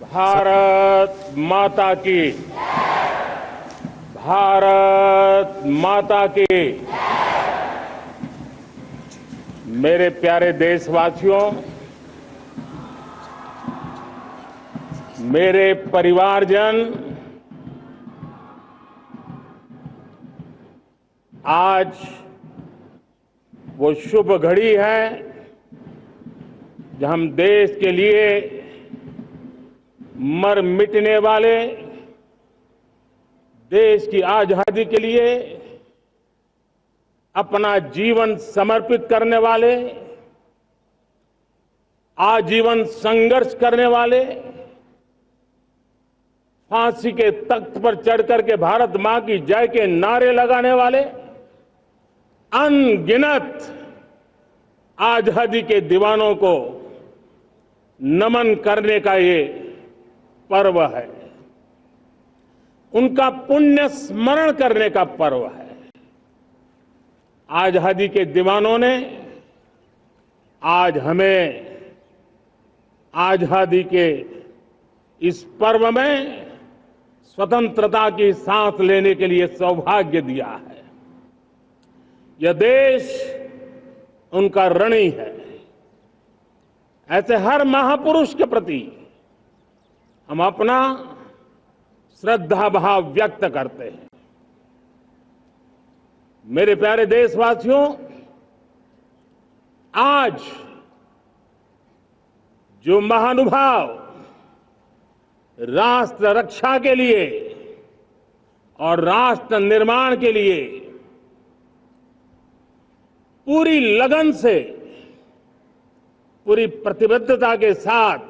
भारत माता की। भारत माता की। मेरे प्यारे देशवासियों, मेरे परिवारजन, आज वो शुभ घड़ी है जब हम देश के लिए मर मिटने वाले, देश की आजादी के लिए अपना जीवन समर्पित करने वाले, आजीवन संघर्ष करने वाले, फांसी के तख्त पर चढ़कर के भारत मां की जय के नारे लगाने वाले अनगिनत आजादी के दीवानों को नमन करने का ये पर्व है, उनका पुण्य स्मरण करने का पर्व है। आजादी के दीवानों ने आज हमें आजादी के इस पर्व में स्वतंत्रता की सांस लेने के लिए सौभाग्य दिया है। यह देश उनका ऋणी है। ऐसे हर महापुरुष के प्रति हम अपना श्रद्धा भाव व्यक्त करते हैं। मेरे प्यारे देशवासियों, आज जो महानुभाव राष्ट्र रक्षा के लिए और राष्ट्र निर्माण के लिए पूरी लगन से, पूरी प्रतिबद्धता के साथ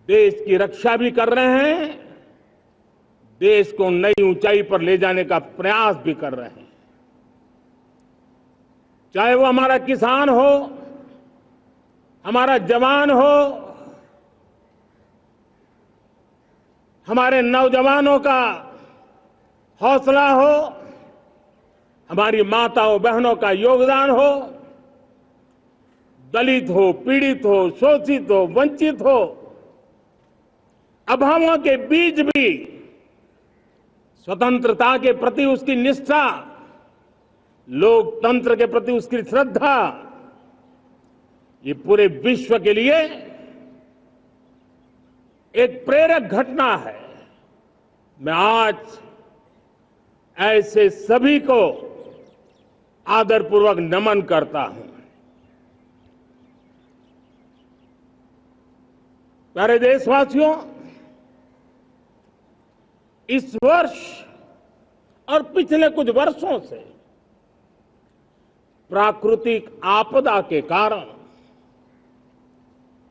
देश की रक्षा भी कर रहे हैं, देश को नई ऊंचाई पर ले जाने का प्रयास भी कर रहे हैं। चाहे वो हमारा किसान हो, हमारा जवान हो, हमारे नौजवानों का हौसला हो, हमारी माताओं बहनों का योगदान हो, दलित हो, पीड़ित हो, शोषित हो, वंचित हो, अभावों के बीच भी स्वतंत्रता के प्रति उसकी निष्ठा, लोकतंत्र के प्रति उसकी श्रद्धा, ये पूरे विश्व के लिए एक प्रेरक घटना है। मैं आज ऐसे सभी को आदरपूर्वक नमन करता हूं। प्यारे देशवासियों, इस वर्ष और पिछले कुछ वर्षों से प्राकृतिक आपदा के कारण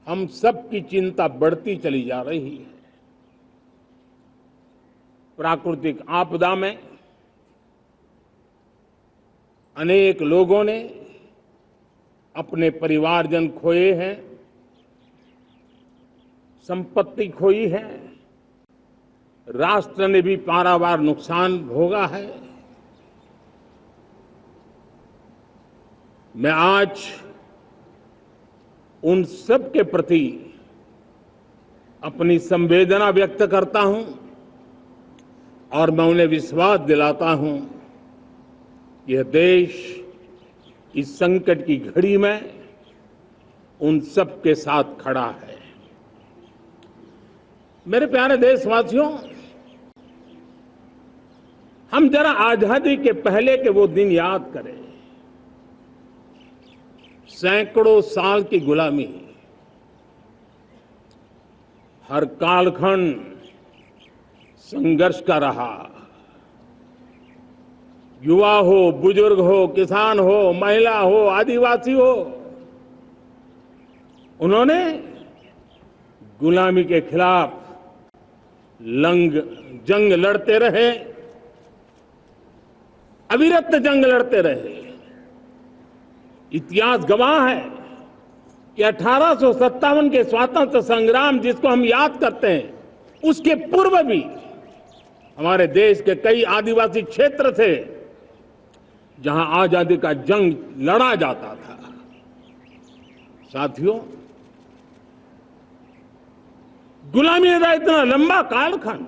हम सबकी चिंता बढ़ती चली जा रही है। प्राकृतिक आपदा में अनेक लोगों ने अपने परिवारजन खोए हैं, संपत्ति खोई है, राष्ट्र ने भी पारावार नुकसान भोगा है। मैं आज उन सब के प्रति अपनी संवेदना व्यक्त करता हूं और मैं उन्हें विश्वास दिलाता हूं, यह देश इस संकट की घड़ी में उन सब के साथ खड़ा है। मेरे प्यारे देशवासियों, हम जरा आजादी के पहले के वो दिन याद करें। सैकड़ों साल की गुलामी, हर कालखंड संघर्ष का रहा। युवा हो, बुजुर्ग हो, किसान हो, महिला हो, आदिवासी हो, उन्होंने गुलामी के खिलाफ जंग लड़ते रहे, अविरत जंग लड़ते रहे। इतिहास गवाह है कि 1857 के स्वातंत्र संग्राम, जिसको हम याद करते हैं, उसके पूर्व भी हमारे देश के कई आदिवासी क्षेत्र थे जहां आजादी का जंग लड़ा जाता था। साथियों, गुलामी का इतना लंबा कालखंड,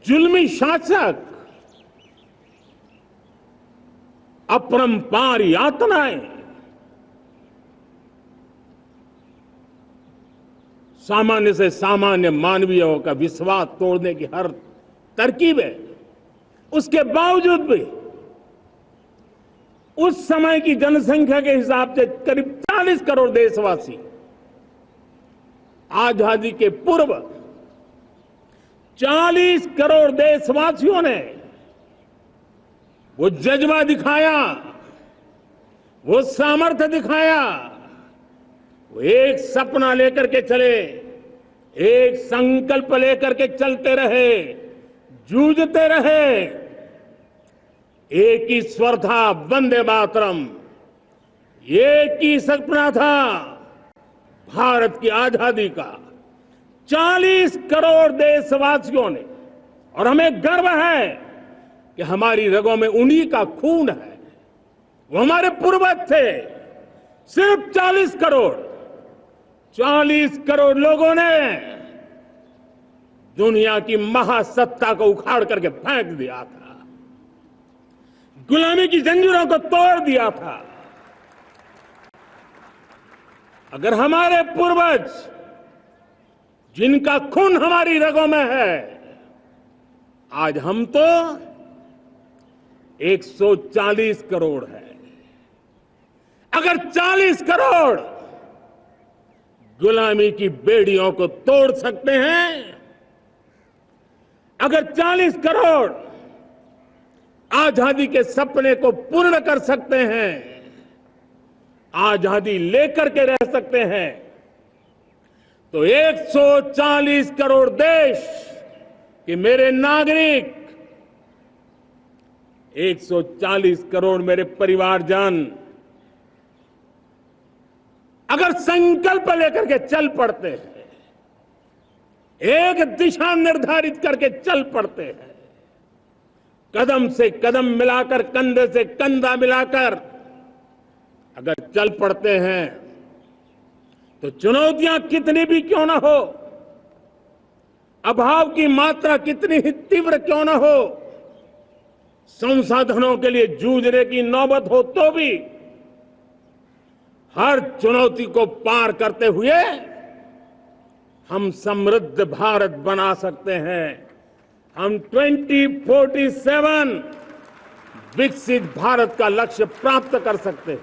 जुल्मी शासक, अपरंपार यातनाएं, सामान्य से सामान्य मानवीयों का विश्वास तोड़ने की हर तरकीब है। उसके बावजूद भी उस समय की जनसंख्या के हिसाब से करीब 40 करोड़ देशवासी आजादी के पूर्व 40 करोड़ देशवासियों ने वो जज्बा दिखाया, वो सामर्थ्य दिखाया, वो एक सपना लेकर के चले, एक संकल्प लेकर के चलते रहे, जूझते रहे। एक ही स्वर था, वंदे मातरम। एक ही सपना था, भारत की आजादी का। 40 करोड़ देशवासियों ने, और हमें गर्व है कि हमारी रगों में उन्हीं का खून है। वो हमारे पूर्वज थे। सिर्फ 40 करोड़ लोगों ने दुनिया की महासत्ता को उखाड़ करके फेंक दिया था, गुलामी की जंजीरों को तोड़ दिया था। अगर हमारे पूर्वज, जिनका खून हमारी रगों में है, आज हम तो 140 करोड़ है। अगर 40 करोड़ गुलामी की बेड़ियों को तोड़ सकते हैं, अगर 40 करोड़ आजादी के सपने को पूर्ण कर सकते हैं, आजादी लेकर के रह सकते हैं, तो 140 करोड़ देश के मेरे नागरिक, 140 करोड़ मेरे परिवारजन अगर संकल्प लेकर के चल पड़ते हैं, एक दिशा निर्धारित करके चल पड़ते हैं, कदम से कदम मिलाकर, कंधे से कंधा मिलाकर अगर चल पड़ते हैं, तो चुनौतियां कितनी भी क्यों ना हो, अभाव की मात्रा कितनी ही तीव्र क्यों ना हो, संसाधनों के लिए जूझने की नौबत हो तो भी हर चुनौती को पार करते हुए हम समृद्ध भारत बना सकते हैं। हम 2047 विकसित भारत का लक्ष्य प्राप्त कर सकते हैं।